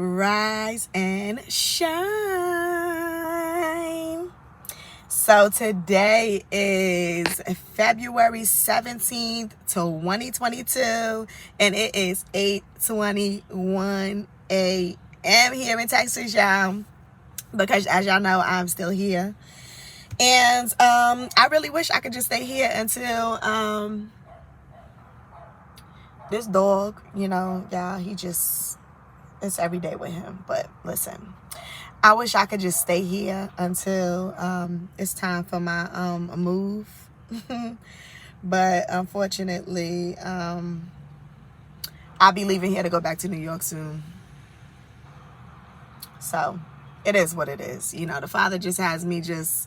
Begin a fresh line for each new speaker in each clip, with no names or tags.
rise and shine. So today is February 17th, 2022, and it is 8:21 a.m. here in Texas, y'all, because as y'all know, I'm still here. And I really wish I could just stay here until this dog, y'all, it's every day with him. But listen, I wish I could just stay here until it's time for my move. But unfortunately, I'll be leaving here to go back to New York soon. So it is what it is. The Father just has me just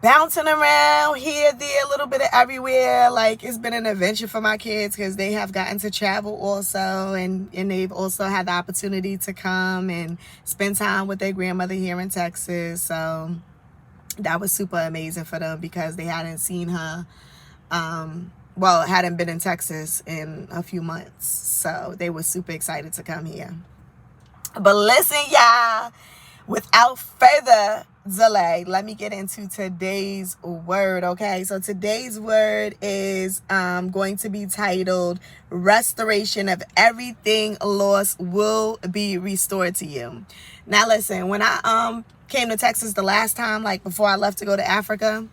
bouncing around here, there, a little bit of everywhere. Like, it's been an adventure for my kids because they have gotten to travel also, and they've also had the opportunity to come and spend time with their grandmother here in Texas. So that was super amazing for them because they hadn't seen her, hadn't been in Texas in a few months. So they were super excited to come here. But listen, y'all, without further delay, let me get into today's word. Okay, so today's word is going to be titled "Restoration of Everything Lost Will Be Restored to You." Now listen, when I came to Texas the last time, like before I left to go to Africa,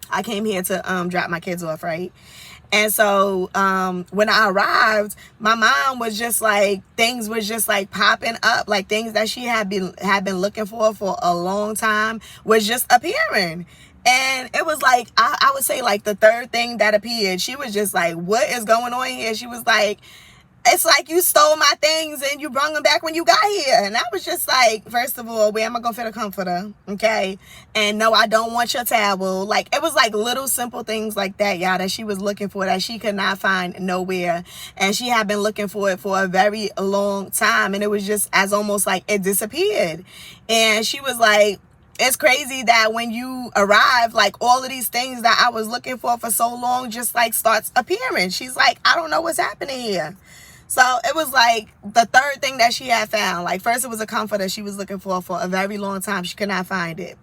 I came here to drop my kids off, right? And so when I arrived, my mom was just like, things was just like popping up, like things that she had been looking for a long time was just appearing. And it was like, I would say like the third thing that appeared, she was just like, what is going on here? She was like, it's like you stole my things and you brought them back when you got here. And I was just like, first of all, where am I going to fit a comforter? Okay. And no, I don't want your towel. Like, it was like little simple things like that, y'all, that she was looking for that she could not find nowhere. And she had been looking for it for a very long time. And it was just as almost like it disappeared. And she was like, it's crazy that when you arrive, like all of these things that I was looking for so long just like starts appearing. She's like, I don't know what's happening here. So it was like the third thing that she had found. Like, first it was a comforter she was looking for a very long time. She could not find it.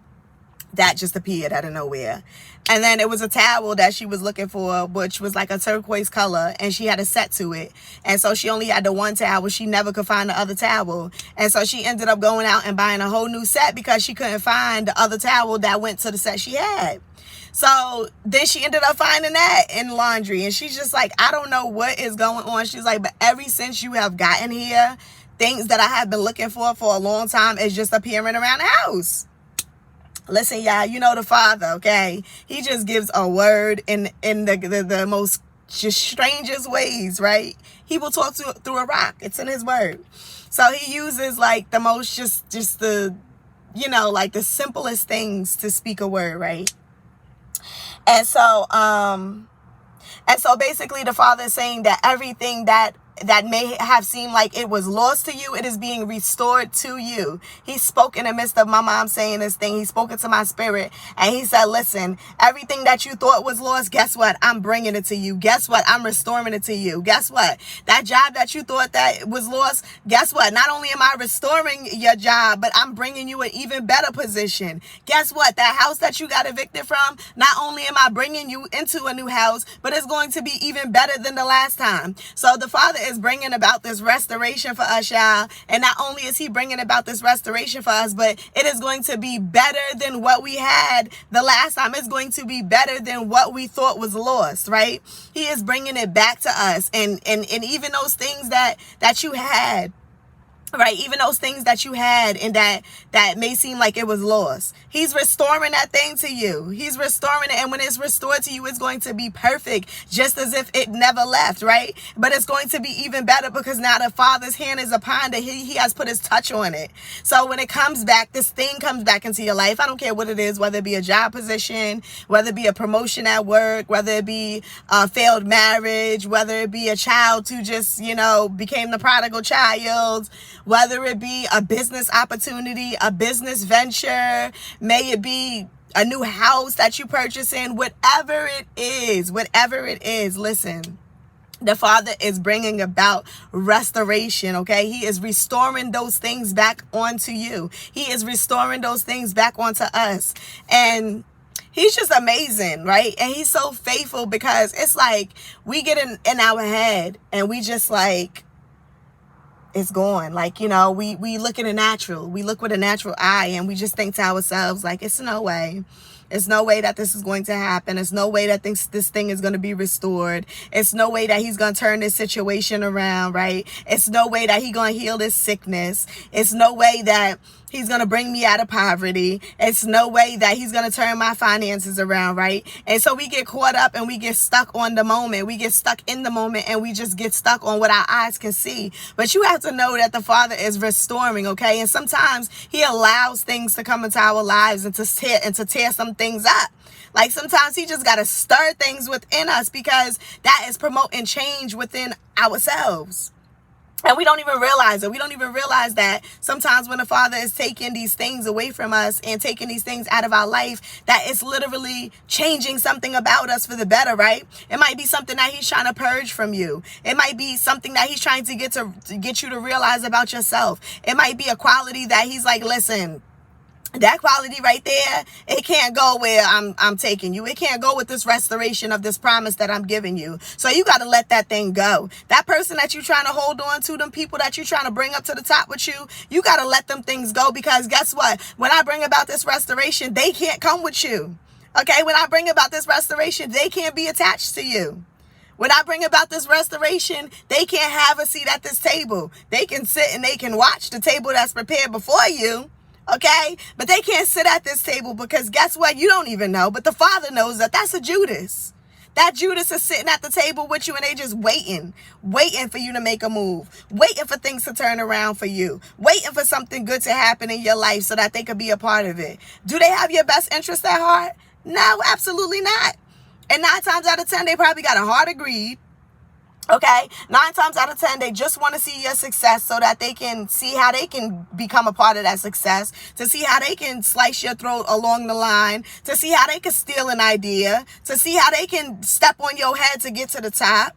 That just appeared out of nowhere. And then it was a towel that she was looking for, which was like a turquoise color, and she had a set to it. And so she only had the one towel. She never could find the other towel. And so she ended up going out and buying a whole new set because she couldn't find the other towel that went to the set she had. So then she ended up finding that in laundry. And she's just like, I don't know what is going on. She's like, but ever since you have gotten here, things that I have been looking for a long time is just appearing around the house. Listen, y'all, the Father, okay? He just gives a word in the most just strangest ways, right? He will talk through a rock. It's in his word. So he uses like the most just the, like the simplest things to speak a word, right? And so basically the Father is saying that everything that may have seemed like it was lost to you, it is being restored to you. He spoke in the midst of my mom saying this thing. He spoke into my spirit and he said, listen, everything that you thought was lost, guess what? I'm bringing it to you. Guess what? I'm restoring it to you. Guess what? That job that you thought that was lost, guess what? Not only am I restoring your job, but I'm bringing you an even better position. Guess what? That house that you got evicted from, not only am I bringing you into a new house, but it's going to be even better than the last time. So the Father is bringing about this restoration for us, y'all. And not only is he bringing about this restoration for us, but it is going to be better than what we had the last time. It's going to be better than what we thought was lost, right? He is bringing it back to us. And even those things that you had, right? Even those things that you had and that may seem like it was lost. He's restoring that thing to you. He's restoring it. And when it's restored to you, it's going to be perfect, just as if it never left, right? But it's going to be even better because now the Father's hand is upon it. He has put his touch on it. So when it comes back, this thing comes back into your life. I don't care what it is, whether it be a job position, whether it be a promotion at work, whether it be a failed marriage, whether it be a child who just, became the prodigal child, whether it be a business opportunity, a business venture, may it be a new house that you purchase in, whatever it is, listen, The Father is bringing about restoration, okay? He is restoring those things back onto you. He is restoring those things back onto us. And he's just amazing, right? And he's so faithful, because it's like we get in our head and we just like, it's gone. Like, we look at a natural. We look with a natural eye and we just think to ourselves, like, it's no way. It's no way that this is going to happen. It's no way that this thing is going to be restored. It's no way that he's going to turn this situation around, right? It's no way that he's going to heal this sickness. It's no way that he's going to bring me out of poverty. It's no way that he's going to turn my finances around, right? And so we get caught up and we get stuck on the moment. We get stuck in the moment and we just get stuck on what our eyes can see. But you have to know that the Father is restoring, okay? And sometimes he allows things to come into our lives and to tear some things up. Like sometimes he just got to stir things within us, because that is promoting change within ourselves. And we don't even realize it. We don't even realize that sometimes when the Father is taking these things away from us and taking these things out of our life, that it's literally changing something about us for the better, right? It might be something that he's trying to purge from you. It might be something that he's trying to get you to realize about yourself. It might be a quality that he's like, listen, that quality right there, it can't go where I'm taking you. It can't go with this restoration of this promise that I'm giving you. So you got to let that thing go. That person that you're trying to hold on to, them people that you're trying to bring up to the top with you, you got to let them things go, because guess what? When I bring about this restoration, they can't come with you. Okay? When I bring about this restoration, they can't be attached to you. When I bring about this restoration, they can't have a seat at this table. They can sit and they can watch the table that's prepared before you. Okay, but they can't sit at this table, because guess what? You don't even know, but the Father knows that that's a Judas. That Judas is sitting at the table with you and they just waiting for you to make a move, waiting for things to turn around for you, waiting for something good to happen in your life so that they could be a part of it. Do they have your best interest at heart? No, absolutely not. And 9 times out of 10, they probably got a heart of greed. Okay, 9 times out of 10, they just want to see your success so that they can see how they can become a part of that success, to see how they can slice your throat along the line, to see how they can steal an idea, to see how they can step on your head to get to the top.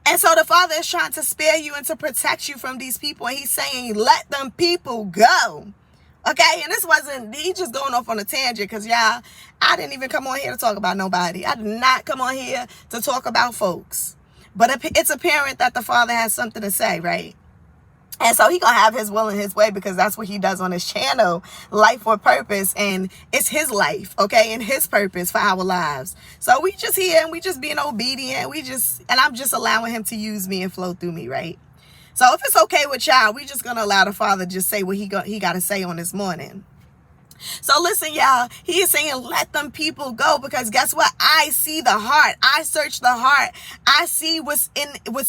And so the Father is trying to spare you and to protect you from these people. And he's saying, let them people go. Okay, and this wasn't, he just going off on a tangent, because y'all, I didn't even come on here to talk about nobody. I did not come on here to talk about folks. But it's apparent that the Father has something to say, right? And so he going to have his will and his way, because that's what he does on his channel, Life for Purpose. And it's his life, okay, and his purpose for our lives. So we just here and we just being obedient. And I'm just allowing him to use me and flow through me, right? So if it's okay with y'all, we just going to allow the Father just say what he got to say on this morning. So listen, y'all, he is saying, let them people go, because guess what? I see the heart. I search the heart. I see what's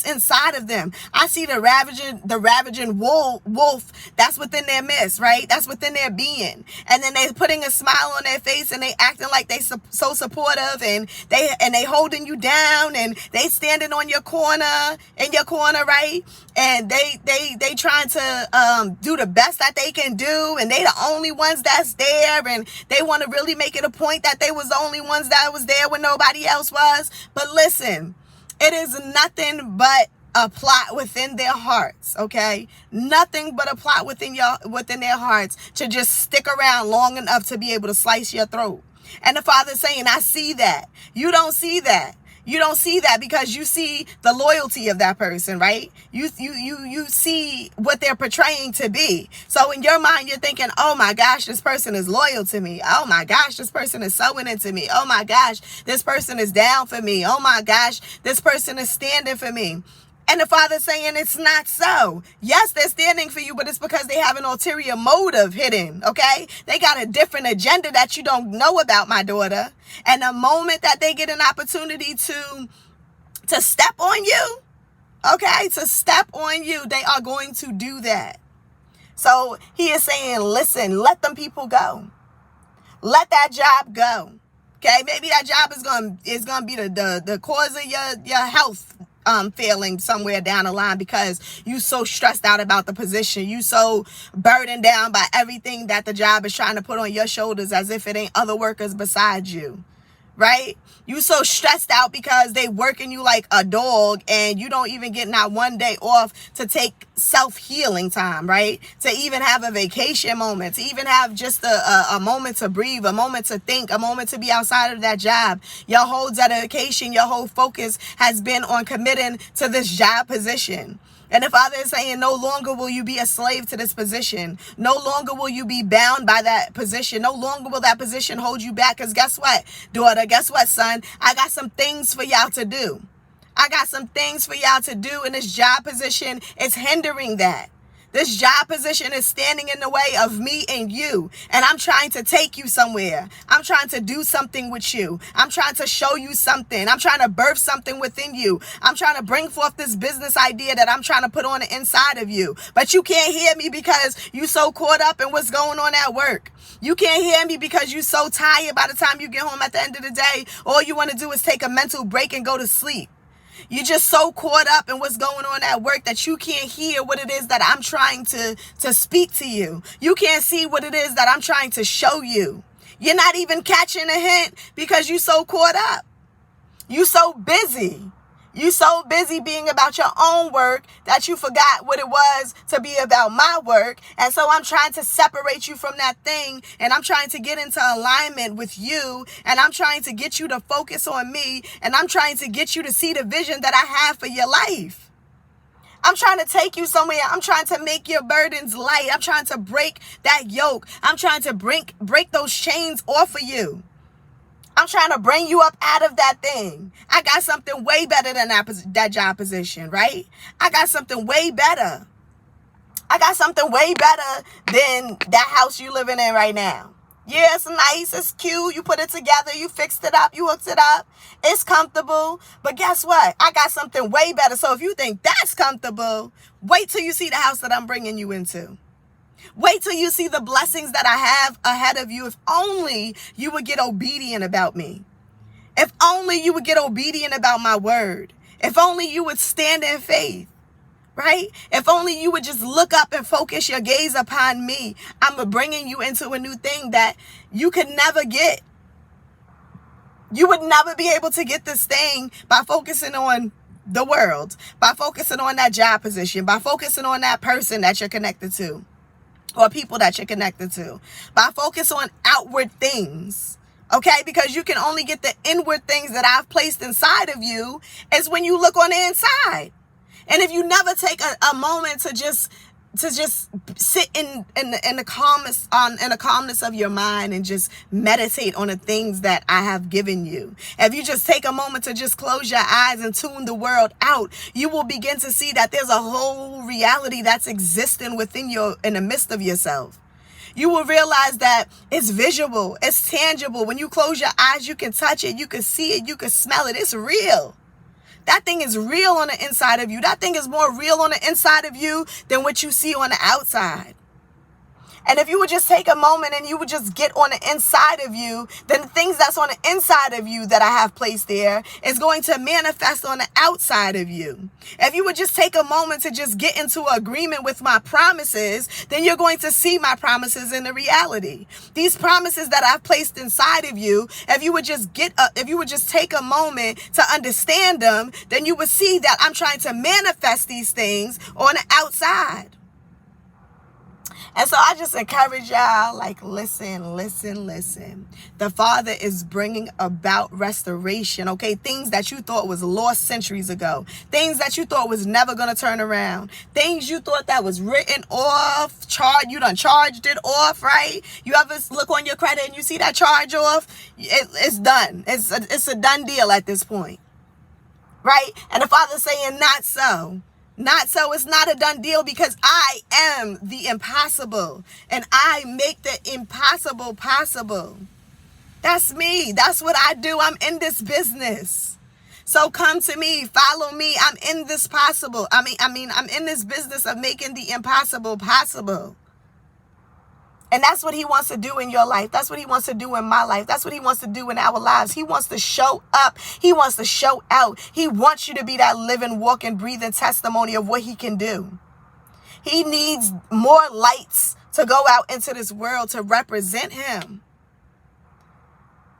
inside of them. I see the ravaging wolf that's within their midst, right? That's within their being. And then they're putting a smile on their face and they acting like they so supportive, and they holding you down, and they standing on your corner, right? And they trying to do the best that they can do, and they the only ones that's there, and they want to really make it a point that they was the only ones that was there when nobody else was. But listen, it is nothing but a plot within their hearts, okay? Nothing but a plot within their hearts to just stick around long enough to be able to slice your throat. And the Father's saying, I see that. You don't see that. You don't see that, because you see the loyalty of that person, right? You see what they're portraying to be. So in your mind, you're thinking, oh my gosh, this person is loyal to me. Oh my gosh, this person is sowing into me. Oh my gosh, this person is down for me. Oh my gosh, this person is standing for me. And the Father's saying it's not so. Yes, they're standing for you, but it's because they have an ulterior motive hidden, okay? They got a different agenda that you don't know about, my daughter. And the moment that they get an opportunity to step on you, okay, to step on you, they are going to do that. So he is saying, listen, let them people go. Let that job go. Okay, maybe that job is gonna be the cause of your health failing somewhere down the line, because you so stressed out about the position. You so burdened down by everything that the job is trying to put on your shoulders, as if it ain't other workers besides you. right? You so stressed out because they working you like a dog and you don't even get not one day off to take self-healing time, right? To even have a vacation moment, to even have just a moment to breathe, a moment to think, a moment to be outside of that job. Your whole dedication, your whole focus has been on committing to this job position. And the Father is saying, no longer will you be a slave to this position. No longer will you be bound by that position. No longer will that position hold you back. Because guess what, daughter? Guess what, son? I got some things for y'all to do. I got some things for y'all to do, and this job position is hindering that. This job position is standing in the way of me and you. And I'm trying to take you somewhere. I'm trying to do something with you. I'm trying to show you something. I'm trying to birth something within you. I'm trying to bring forth this business idea that I'm trying to put on the inside of you. But you can't hear me because you so caught up in what's going on at work. You can't hear me because you're so tired by the time you get home at the end of the day. All you want to do is take a mental break and go to sleep. You're just so caught up in what's going on at work that you can't hear what it is that I'm trying to speak to you. You can't see what it is that I'm trying to show you. You're not even catching a hint because you're so caught up. You're so busy. You so busy being about your own work that you forgot what it was to be about my work. And so I'm trying to separate you from that thing, and I'm trying to get into alignment with you, and I'm trying to get you to focus on me, and I'm trying to get you to see the vision that I have for your life. I'm trying to take you somewhere. I'm trying to make your burdens light. I'm trying to break that yoke. I'm trying to break those chains off of you. I'm trying to bring you up out of that thing. I got something way better than that job position, right? I got something way better. I got something way better than that house you living in right now. Yeah, it's nice. It's cute. You put it together. You fixed it up. You hooked it up. It's comfortable. But guess what? I got something way better. So if you think that's comfortable, wait till you see the house that I'm bringing you into. Wait till you see the blessings that I have ahead of you. If only you would get obedient about me. If only you would get obedient about my word. If only you would stand in faith, right? If only you would just look up and focus your gaze upon me. I'm bringing you into a new thing that you could never get. You would never be able to get this thing by focusing on the world, by focusing on that job position, by focusing on that person that you're connected to, or people that you're connected to, by focus on outward things, okay? Because you can only get the inward things that I've placed inside of you is when you look on the inside. And if you never take a moment to just sit in the calmness of your mind and just meditate on the things that I have given you. If you just take a moment to just close your eyes and tune the world out, you will begin to see that there's a whole reality that's existing in the midst of yourself. You will realize that it's visual, it's tangible. When you close your eyes, you can touch it, you can see it, you can smell it. It's real. That thing is real on the inside of you. That thing is more real on the inside of you than what you see on the outside. And if you would just take a moment and you would just get on the inside of you, then the things that's on the inside of you that I have placed there is going to manifest on the outside of you. If you would just take a moment to just get into agreement with my promises, then you're going to see my promises in the reality. These promises that I've placed inside of you, if you would just take a moment to understand them, then you would see that I'm trying to manifest these things on the outside. And so I just encourage y'all, like, listen. The Father is bringing about restoration, okay? Things that you thought was lost centuries ago. Things that you thought was never going to turn around. Things you thought that was written off, you done charged it off, right? You ever look on your credit and you see that charge off? It's done. It's a done deal at this point, right? And the Father's saying, not so. Not so. It's not a done deal because I am the impossible and I make the impossible possible. That's me. That's what I do. I'm in this business. So come to me, follow me. I'm in this possible. I'm in this business of making the impossible possible. And that's what he wants to do in your life. That's what he wants to do in my life. That's what he wants to do in our lives. He wants to show up. He wants to show out. He wants you to be that living, walking, breathing testimony of what he can do. He needs more lights to go out into this world to represent him.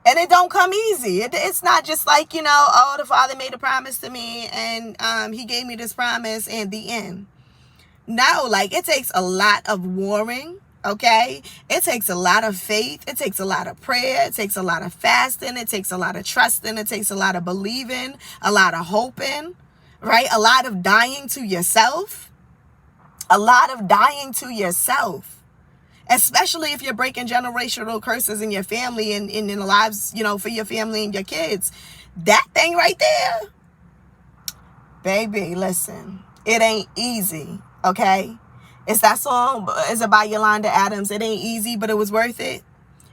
And it don't come easy. It's not just like, oh, the Father made a promise to me and he gave me this promise and the end. No, like it takes a lot of warring, okay? It takes a lot of faith. It takes a lot of prayer. It takes a lot of fasting. It takes a lot of trusting. It takes a lot of believing, a lot of hoping, right? A lot of dying to yourself. A lot of dying to yourself. Especially if you're breaking generational curses in your family and in the lives, for your family and your kids. That thing right there, baby, listen, it ain't easy, okay? It's that song, is it by Yolanda Adams? It ain't easy, but it was worth it.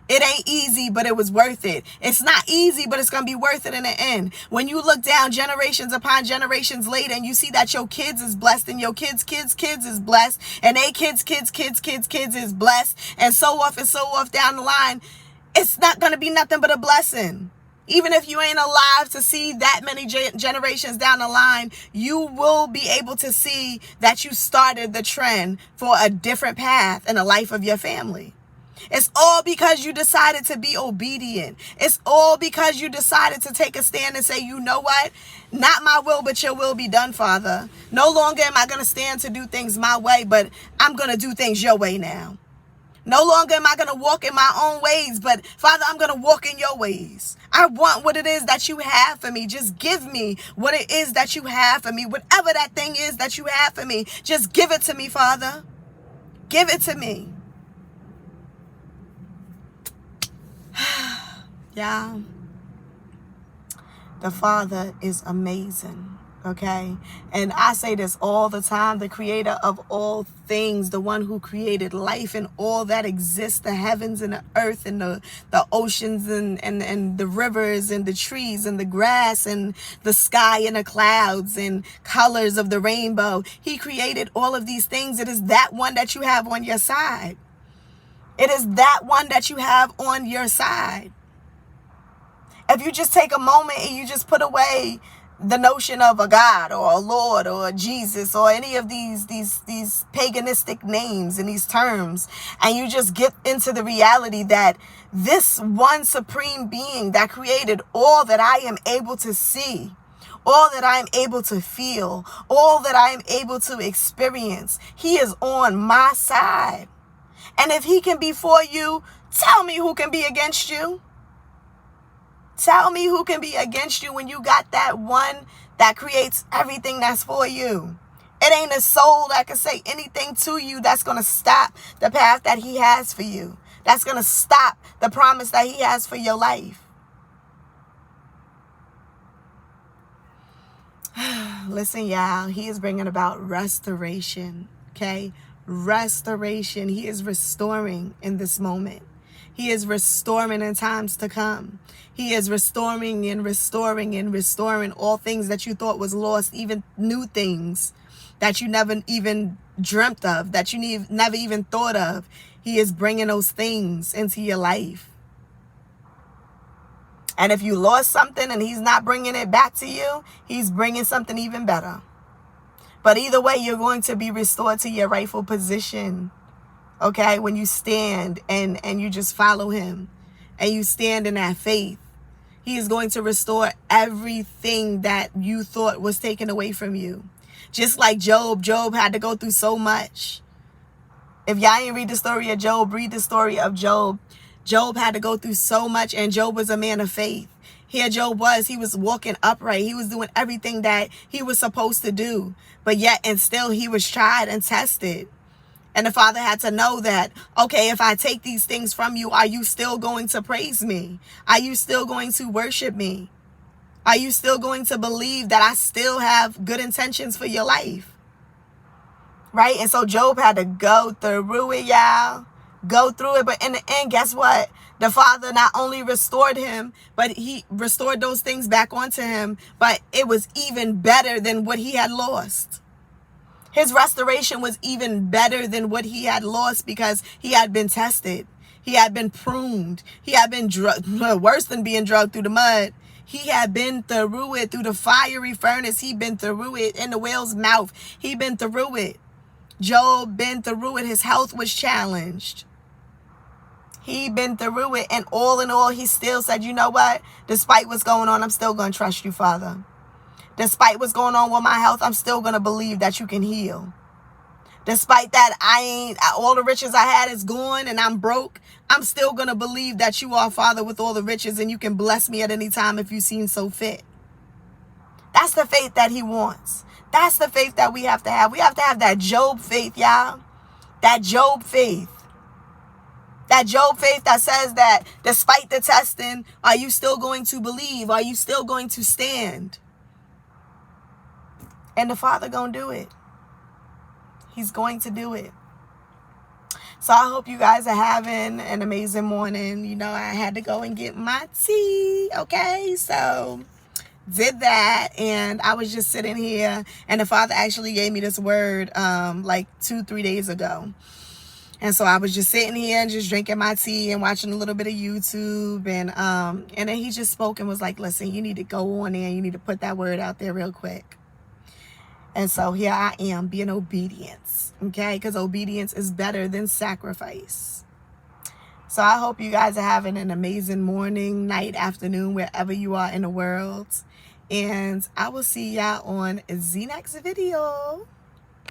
It ain't easy, but it was worth it. It's not easy, but it's going to be worth it in the end. When you look down generations upon generations later and you see that your kids is blessed and your kids is blessed and they kids is blessed and so off down the line, it's not going to be nothing but a blessing. Even if you ain't alive to see that many generations down the line, you will be able to see that you started the trend for a different path in the life of your family. It's all because you decided to be obedient. It's all because you decided to take a stand and say, you know what? Not my will, but your will be done, Father. No longer am I going to stand to do things my way, but I'm going to do things your way now. No longer am I going to walk in my own ways, but Father, I'm going to walk in your ways. I want what it is that you have for me. Just give me what it is that you have for me. Whatever that thing is that you have for me, just give it to me, Father. Give it to me. Yeah, the Father is amazing, okay? And I say this all the time, the creator of all things, the one who created life and all that exists, the heavens and the earth and the oceans and the rivers and the trees and the grass and the sky and the clouds and colors of the rainbow. He created all of these things. It is that one that you have on your side. It is that one that you have on your side. If you just take a moment and you just put away the notion of a God or a Lord or a Jesus or any of these paganistic names and these terms, and you just get into the reality that this one supreme being that created all that I am able to see, all that I am able to feel, all that I am able to experience, he is on my side. And if he can be for you, tell me who can be against you. Tell me who can be against you when you got that one that creates everything that's for you. It ain't a soul that can say anything to you that's going to stop the path that he has for you. That's going to stop the promise that he has for your life. Listen, y'all, he is bringing about restoration, okay? Restoration. He is restoring in this moment. He is restoring in times to come. He is restoring and restoring and restoring all things that you thought was lost, even new things that you never even dreamt of, that you never even thought of. He is bringing those things into your life. And if you lost something and he's not bringing it back to you, he's bringing something even better. But either way, you're going to be restored to your rightful position. Okay, when you stand and you just follow him and you stand in that faith, he is going to restore everything that you thought was taken away from you. Just like Job had to go through so much. If y'all ain't read the story of Job, read the story of Job. Job had to go through so much, and Job was a man of faith. Here Job was, he was walking upright. He was doing everything that he was supposed to do. But yet and still he was tried and tested. And the Father had to know that, okay, if I take these things from you, are you still going to praise me? Are you still going to worship me? Are you still going to believe that I still have good intentions for your life? Right? And so Job had to go through it, y'all. Go through it. But in the end, guess what? The Father not only restored him, but he restored those things back onto him. But it was even better than what he had lost. His restoration was even better than what he had lost because he had been tested. He had been pruned. He had been worse than being drugged through the mud. He had been through it, through the fiery furnace. He'd been through it in the whale's mouth. He'd been through it. Job been through it. His health was challenged. He been through it, and all in all, he still said, you know what? Despite what's going on, I'm still going to trust you, Father. Despite what's going on with my health, I'm still going to believe that you can heal. Despite that, all the riches I had is gone and I'm broke, I'm still going to believe that you are Father with all the riches and you can bless me at any time if you seem so fit. That's the faith that he wants. That's the faith that we have to have. We have to have that Job faith, y'all. That Job faith. That Job faith that says that despite the testing, are you still going to believe? Are you still going to stand? And the Father gonna do it. He's going to do it. So I hope you guys are having an amazing morning. You know, I had to go and get my tea. Okay, so did that, and I was just sitting here, and the Father actually gave me this word like 2-3 days ago. And so I was just sitting here and just drinking my tea and watching a little bit of YouTube, and then he just spoke and was like, listen, you need to go on there, you need to put that word out there real quick. And so here I am being obedience, okay? Because obedience is better than sacrifice. So I hope you guys are having an amazing morning, night, afternoon, wherever you are in the world. And I will see y'all on the next video.